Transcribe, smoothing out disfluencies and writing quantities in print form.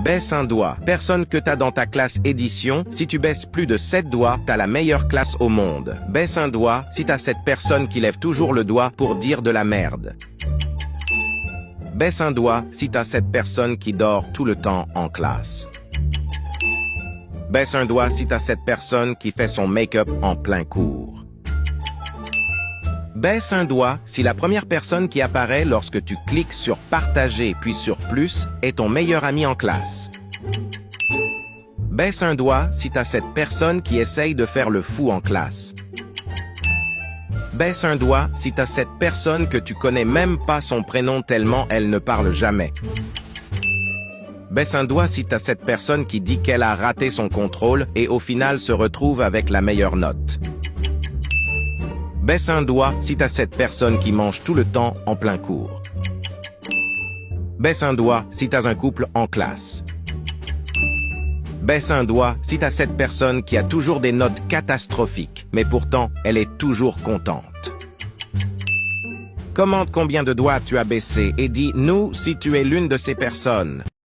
Baisse un doigt. Personne que t'as dans ta classe édition, si tu baisses plus de 7 doigts, t'as la meilleure classe au monde. Baisse un doigt si t'as cette personne qui lève toujours le doigt pour dire de la merde. Baisse un doigt si t'as cette personne qui dort tout le temps en classe. Baisse un doigt si t'as cette personne qui fait son make-up en plein cours. Baisse un doigt si la première personne qui apparaît lorsque tu cliques sur partager puis sur plus est ton meilleur ami en classe. Baisse un doigt si t'as cette personne qui essaye de faire le fou en classe. Baisse un doigt si t'as cette personne que tu connais même pas son prénom tellement elle ne parle jamais. Baisse un doigt si t'as cette personne qui dit qu'elle a raté son contrôle et au final se retrouve avec la meilleure note. Baisse un doigt si t'as cette personne qui mange tout le temps en plein cours. Baisse un doigt si t'as un couple en classe. Baisse un doigt si t'as cette personne qui a toujours des notes catastrophiques, mais pourtant, elle est toujours contente. Commente combien de doigts tu as baissé et dis « nous » si tu es l'une de ces personnes.